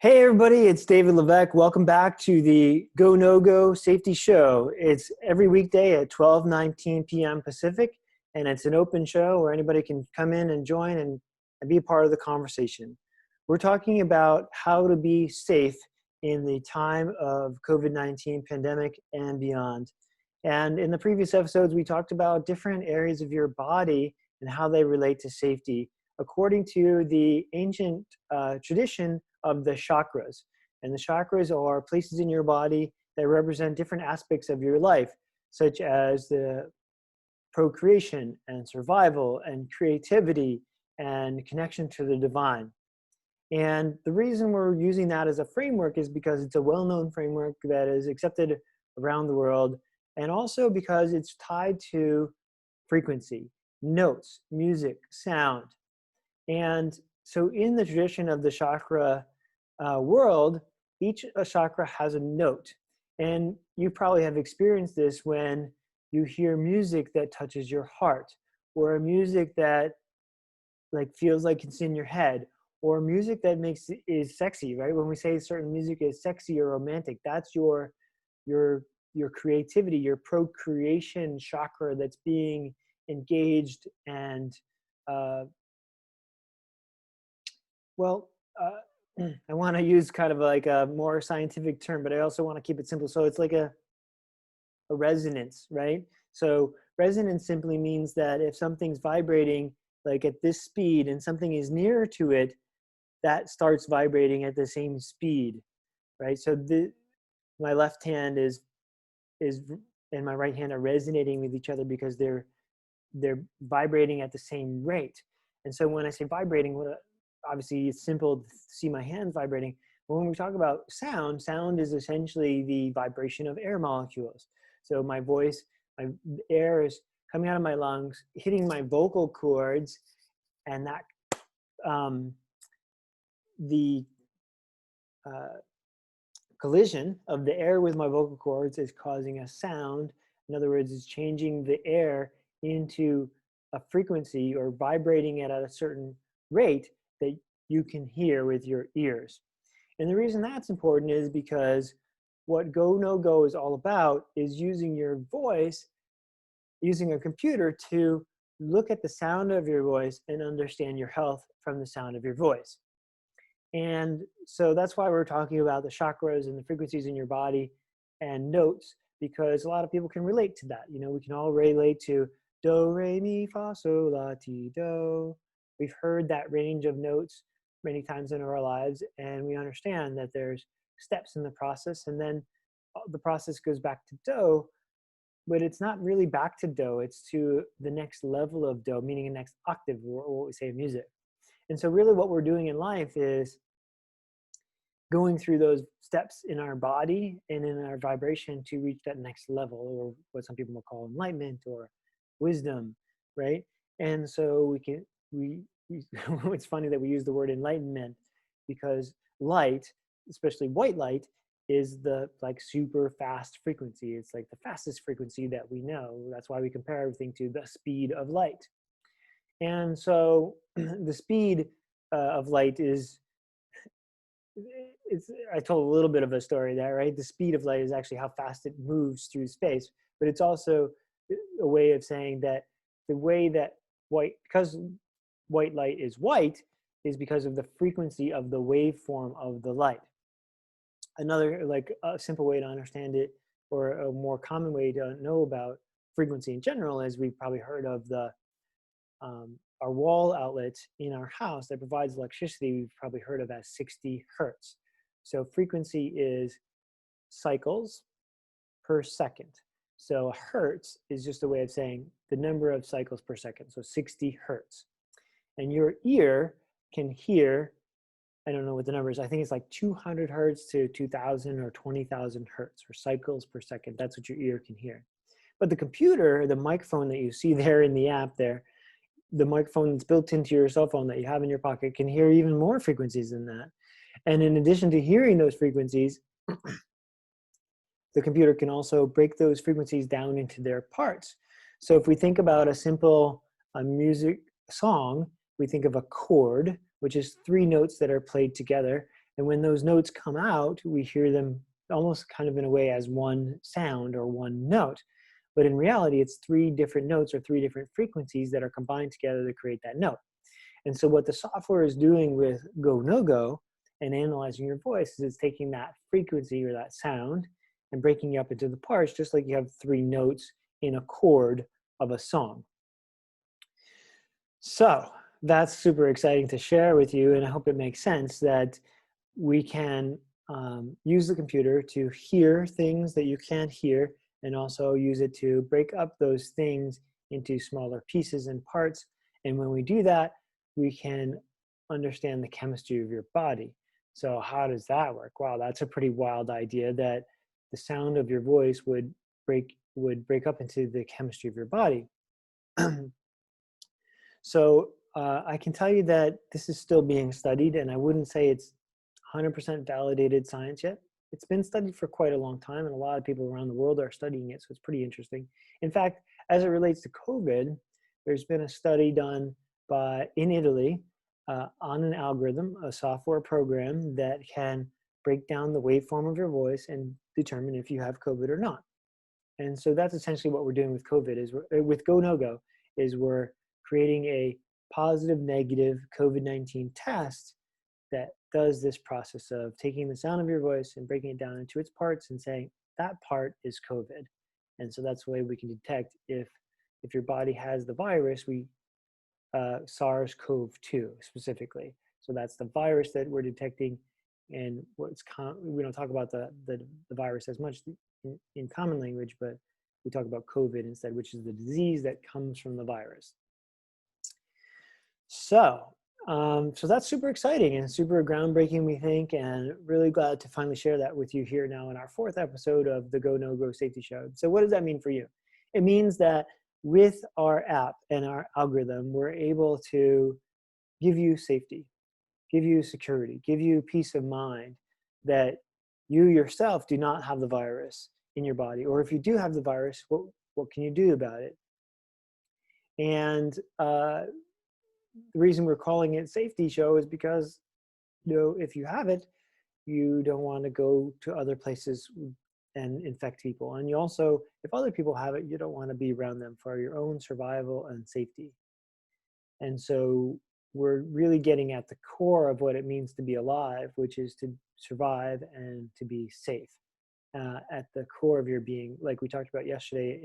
Hey everybody, it's David Levesque. Welcome back to the GoNoGo Safety Show. It's every weekday at 12:19 p.m. Pacific, and it's an open show where anybody can come in and join and be a part of the conversation. We're talking about how to be safe in the time of COVID-19 pandemic and beyond. And in the previous episodes, we talked about different areas of your body and how they relate to safety according to the ancient tradition of the chakras. And the chakras are places in your body that represent different aspects of your life, such as the procreation and survival and creativity and connection to the divine. And the reason we're using that as a framework is because it's a well-known framework that is accepted around the world, and also because it's tied to frequency, notes, music, sound. And so in the tradition of the chakra world, each chakra has a note. And you probably have experienced this when you hear music that touches your heart, or a music that feels like it's in your head, or music that is sexy, right? When we say certain music is sexy or romantic, that's your creativity, your procreation chakra that's being engaged. And I want to use kind of like a more scientific term, but I also want to keep it simple. So it's like a resonance, right? So resonance simply means that if something's vibrating like at this speed and something is nearer to it, that starts vibrating at the same speed, right? So my left hand is and my right hand are resonating with each other because they're vibrating at the same rate. And so when I say vibrating, obviously it's simple to see my hands vibrating. But when we talk about sound is essentially the vibration of air molecules. So my voice, my air is coming out of my lungs, hitting my vocal cords, and that the collision of the air with my vocal cords is causing a sound. In other words, it's changing the air into a frequency or vibrating at a certain rate that you can hear with your ears. And the reason that's important is because what GoNoGo is all about is using your voice, using a computer to look at the sound of your voice and understand your health from the sound of your voice. And so that's why we're talking about the chakras and the frequencies in your body and notes, because a lot of people can relate to that. You know, we can all relate to do, re, mi, fa, sol, la, ti, do. We've heard that range of notes many times in our lives, and we understand that there's steps in the process, and then the process goes back to do, but it's not really back to do, it's to the next level of do, meaning the next octave, or what we say in music. And so really what we're doing in life is going through those steps in our body and in our vibration to reach that next level, or what some people will call enlightenment or wisdom, right? And so it's funny that we use the word enlightenment, because light, especially white light, is the super fast frequency. It's like the fastest frequency that we know. That's why we compare everything to the speed of light. And so the speed of light I told a little bit of a story there, right? The speed of light is actually how fast it moves through space, but it's also a way of saying that the way that because white light is white, is because of the frequency of the waveform of the light. Another a simple way to understand it, or a more common way to know about frequency in general, is we've probably heard of our wall outlet in our house that provides electricity. We've probably heard of as 60 hertz. So frequency is cycles per second. So a hertz is just a way of saying the number of cycles per second. So 60 hertz. And your ear can hear, I don't know what the number is, I think it's like 200 hertz to 2000 or 20,000 hertz, or cycles per second. That's what your ear can hear. But the computer, the microphone that you see there in the app there, the microphone that's built into your cell phone that you have in your pocket, can hear even more frequencies than that. And in addition to hearing those frequencies, the computer can also break those frequencies down into their parts. So if we think about a simple music song, we think of a chord, which is 3 notes that are played together. And when those notes come out, we hear them almost kind of in a way as one sound or one note. But in reality, it's three different notes or three different frequencies that are combined together to create that note. And so what the software is doing with GoNoGo and analyzing your voice is it's taking that frequency or that sound and breaking it up into the parts, just like you have three notes in a chord of a song. So that's super exciting to share with you, and I hope it makes sense that we can use the computer to hear things that you can't hear, and also use it to break up those things into smaller pieces and parts. And when we do that, we can understand the chemistry of your body. So how does that work? Wow, that's a pretty wild idea, that the sound of your voice would break up into the chemistry of your body. So I can tell you that this is still being studied, and I wouldn't say it's 100% validated science yet. It's been studied for quite a long time, and a lot of people around the world are studying it, so it's pretty interesting. In fact, as it relates to COVID, there's been a study done in Italy on an algorithm, a software program that can break down the waveform of your voice and determine if you have COVID or not. And so that's essentially what we're doing with COVID, with GoNoGo, is we're creating a positive, negative COVID-19 test that does this process of taking the sound of your voice and breaking it down into its parts and saying that part is COVID. And so that's the way we can detect if your body has the virus, SARS-CoV-2 specifically. So that's the virus that we're detecting, and we don't talk about the virus as much in common language, but we talk about COVID instead, which is the disease that comes from the virus. So that's super exciting and super groundbreaking, we think, and really glad to finally share that with you here now in our 4th episode of the GoNoGo Safety Show. So what does that mean for you? It means that with our app and our algorithm, we're able to give you safety, give you security, give you peace of mind that you yourself do not have the virus in your body. Or if you do have the virus, what can you do about it? And the reason we're calling it Safety Show is because, if you have it, you don't want to go to other places and infect people. And you also, if other people have it, you don't want to be around them for your own survival and safety. And so we're really getting at the core of what it means to be alive, which is to survive and to be safe. At the core of your being, like we talked about yesterday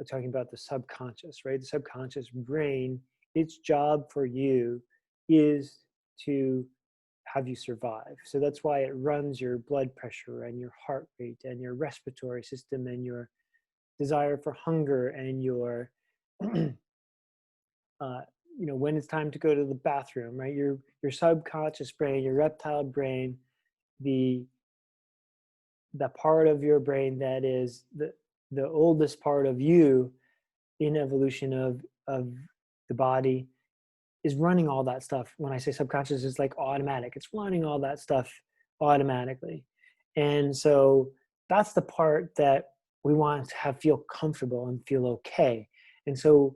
talking about the subconscious, right? The subconscious brain, its job for you is to have you survive. So that's why it runs your blood pressure and your heart rate and your respiratory system and your desire for hunger and your, when it's time to go to the bathroom, right? Your subconscious brain, your reptile brain, the part of your brain that is the oldest part of you in evolution of the body, is running all that stuff. When I say subconscious, it's like automatic. It's running all that stuff automatically. And so that's the part that we want to feel comfortable and feel okay. And so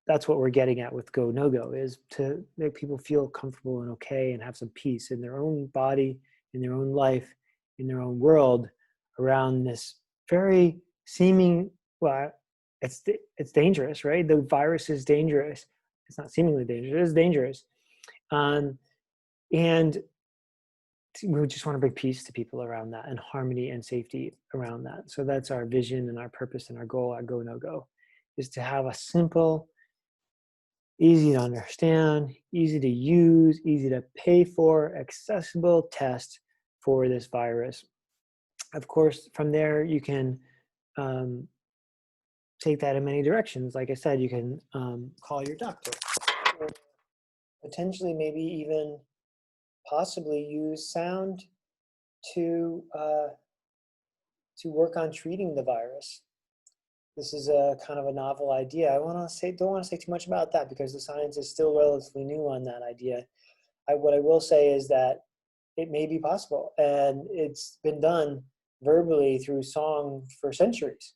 that's what we're getting at with GoNoGo, is to make people feel comfortable and okay and have some peace in their own body, in their own life, in their own world around this very it's dangerous, right? The virus is dangerous. It's not seemingly dangerous, it is dangerous. And we just want to bring peace to people around that, and harmony and safety around that. So that's our vision and our purpose and our goal at GoNoGo, is to have a simple, easy to understand, easy to use, easy to pay for, accessible test for this virus. Of course, from there, you can take that in many directions. Like I said, you can call your doctor, or potentially maybe even possibly use sound to work on treating the virus. This is a kind of a novel idea. Don't want to say too much about that because the science is still relatively new on that idea. What I will say is that it may be possible, and it's been done verbally through song for centuries.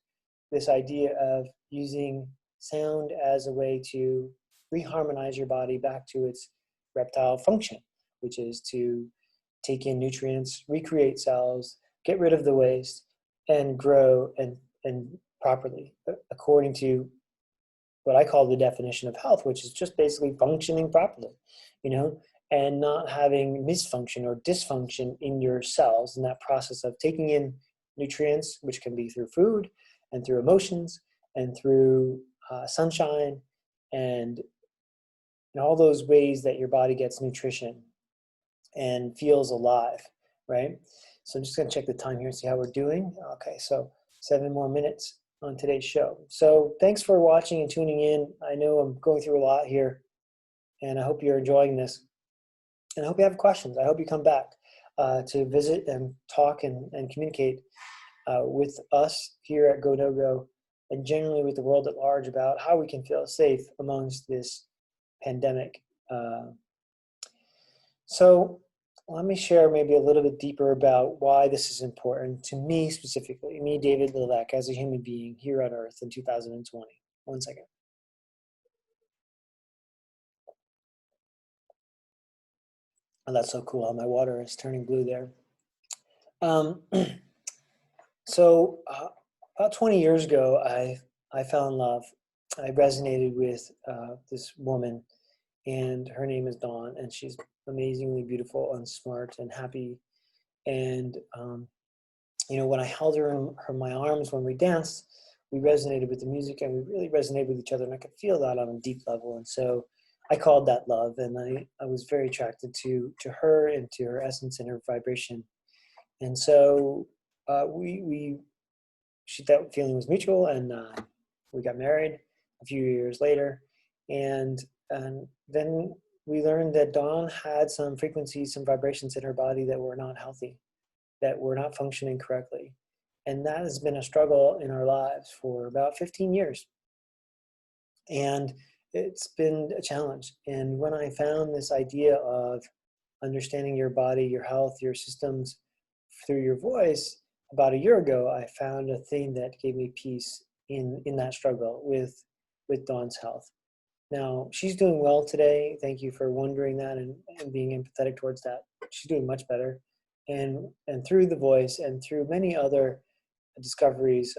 This idea of using sound as a way to reharmonize your body back to its reptile function, which is to take in nutrients, recreate cells, get rid of the waste, and grow and properly, according to what I call the definition of health, which is just basically functioning properly, you know, and not having misfunction or dysfunction in your cells in that process of taking in nutrients, which can be through food and through emotions and through sunshine and all those ways that your body gets nutrition and feels alive, right? So I'm just gonna check the time here and see how we're doing. Okay, so 7 more minutes on today's show. So thanks for watching and tuning in. I know I'm going through a lot here, and I hope you're enjoying this. And I hope you have questions. I hope you come back to visit and talk and communicate with us here at GoNoGo and generally with the world at large about how we can feel safe amongst this pandemic. So let me share maybe a little bit deeper about why this is important to me specifically, me, David Lilek, as a human being here on Earth in 2020. 1 second. Oh, that's so cool how my water is turning blue there. So about 20 years ago, I fell in love. I resonated with this woman, and her name is Dawn, and she's amazingly beautiful and smart and happy. And you know, when I held her in my arms when we danced, we resonated with the music and we really resonated with each other, and I could feel that on a deep level. And so I called that love, and I was very attracted to her and to her essence and her vibration. And so that feeling was mutual, and we got married a few years later. And then we learned that Dawn had some frequencies, some vibrations in her body that were not healthy, that were not functioning correctly. And that has been a struggle in our lives for about 15 years. And it's been a challenge. And when I found this idea of understanding your body, your health, your systems through your voice, about a year ago, I found a thing that gave me peace in that struggle with Dawn's health. Now, she's doing well today. Thank you for wondering that and being empathetic towards that. She's doing much better. And through the voice and through many other discoveries,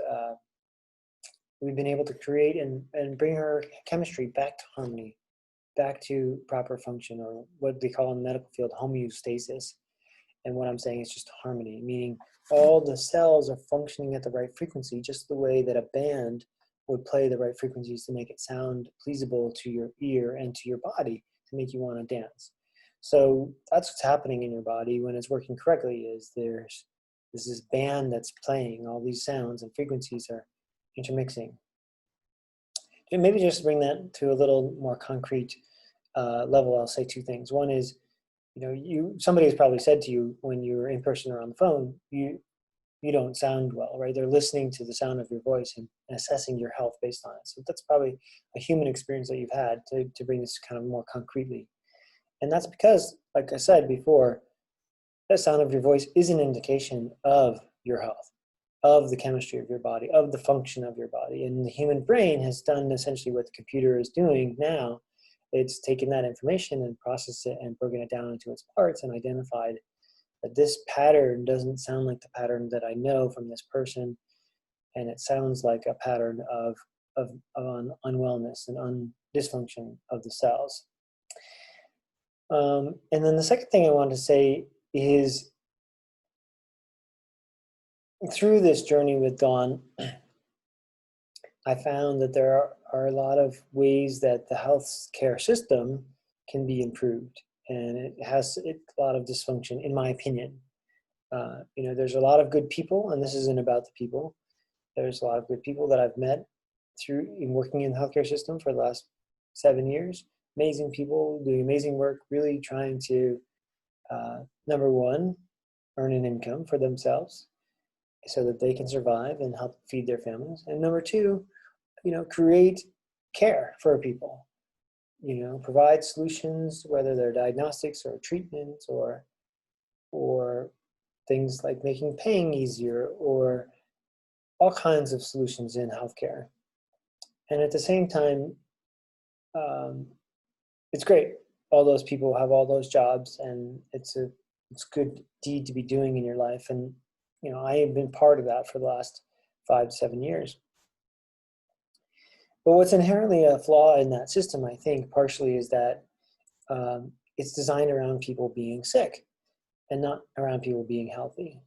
we've been able to create and bring her chemistry back to harmony, back to proper function, or what they call in the medical field homeostasis. And what I'm saying is just harmony, meaning all the cells are functioning at the right frequency, just the way that a band would play the right frequencies to make it sound pleasable to your ear and to your body to make you want to dance. So that's what's happening in your body when it's working correctly, is there's this band that's playing, all these sounds and frequencies are intermixing. And maybe just bring that to a little more concrete level, I'll say 2 things. One is, you know, somebody has probably said to you when you're in person or on the phone, you don't sound well, right? They're listening to the sound of your voice and assessing your health based on it. So that's probably a human experience that you've had to bring this kind of more concretely. And that's because, like I said before, the sound of your voice is an indication of your health, of the chemistry of your body, of the function of your body. And the human brain has done essentially what the computer is doing now. It's taken that information and processed it and broken it down into its parts and identified that this pattern doesn't sound like the pattern that I know from this person, and it sounds like a pattern of unwellness and dysfunction of the cells. And then the second thing I wanted to say is, through this journey with Dawn, I found that there are a lot of ways that the healthcare system can be improved, and it has a lot of dysfunction, in my opinion. You know, there's a lot of good people, and this isn't about the people. There's a lot of good people that I've met in working in the healthcare system for the last 7 years. Amazing people doing amazing work, really trying to, number one, earn an income for themselves so that they can survive and help feed their families. And number two, you know, create care for people, you know, provide solutions, whether they're diagnostics or treatments or things like making paying easier, or all kinds of solutions in healthcare. And at the same time, it's great. all those people have all those jobs, and it's a good deed to be doing in your life. And I have been part of that for the last 5 to 7 years. But what's inherently a flaw in that system, I think, partially is that it's designed around people being sick and not around people being healthy.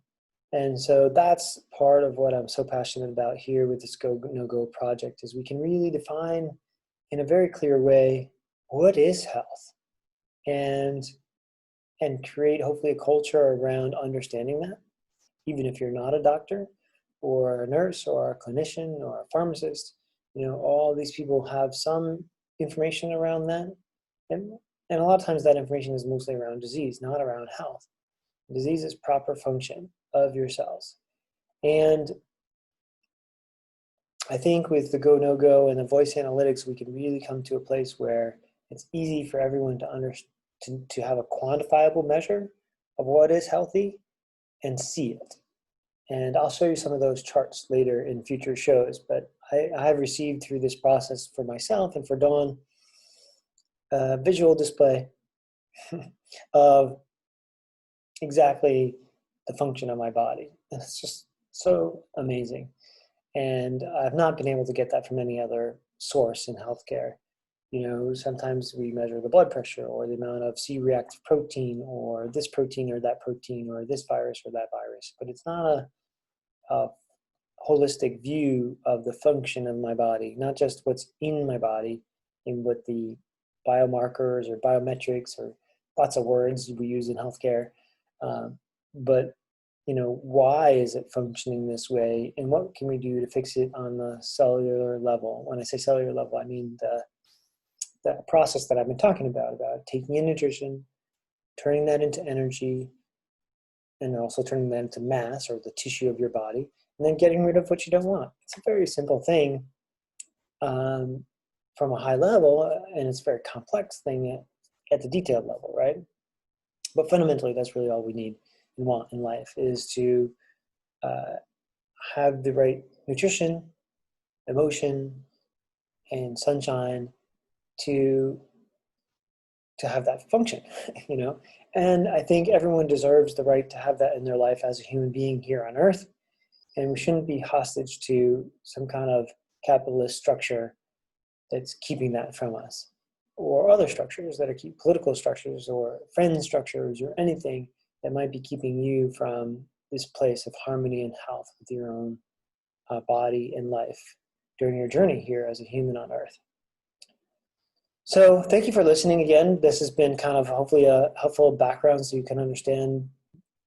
And so that's part of what I'm so passionate about here with this GoNoGo project, is we can really define in a very clear way what is health, and create hopefully a culture around understanding that, even if you're not a doctor or a nurse or a clinician or a pharmacist. All these people have some information around that, and a lot of times that information is mostly around disease, not around health. Disease is proper function of your cells. And I think with the GoNoGo and the voice analytics, we can really come to a place where it's easy for everyone to have a quantifiable measure of what is healthy and see it. And I'll show you some of those charts later in future shows, but I have received through this process for myself and for Dawn a visual display of exactly the function of my body. And it's just so amazing. And I've not been able to get that from any other source in healthcare. Sometimes we measure the blood pressure or the amount of C-reactive protein or this protein or that protein or this virus or that virus, but it's not a holistic view of the function of my body, not just what's in my body and what the biomarkers or biometrics or lots of words we use in healthcare, but why is it functioning this way, and what can we do to fix it on the cellular level? When I say cellular level, I mean the process that I've been talking about taking in nutrition, turning that into energy, and also turning that into mass, or the tissue of your body, and then getting rid of what you don't want. It's a very simple thing from a high level, and it's a very complex thing at the detailed level, right? But fundamentally, that's really all we need and want in life, is to have the right nutrition, emotion, and sunshine to have that function, And I think everyone deserves the right to have that in their life as a human being here on Earth, and we shouldn't be hostage to some kind of capitalist structure that's keeping that from us, or other structures that are political structures or friend structures or anything that might be keeping you from this place of harmony and health with your own body and life during your journey here as a human on Earth. So thank you for listening again. This has been kind of hopefully a helpful background so you can understand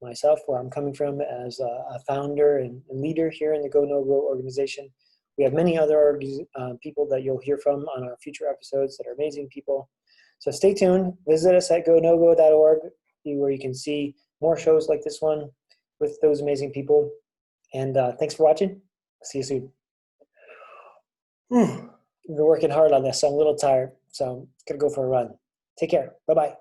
myself, where I'm coming from as a founder and leader here in the GoNoGo organization. We have many other people that you'll hear from on our future episodes that are amazing people. So stay tuned. Visit us at GoNoGo.org, where you can see more shows like this one with those amazing people. And thanks for watching. See you soon. We've been working hard on this, so I'm a little tired. So I'm going to go for a run. Take care. Bye-bye.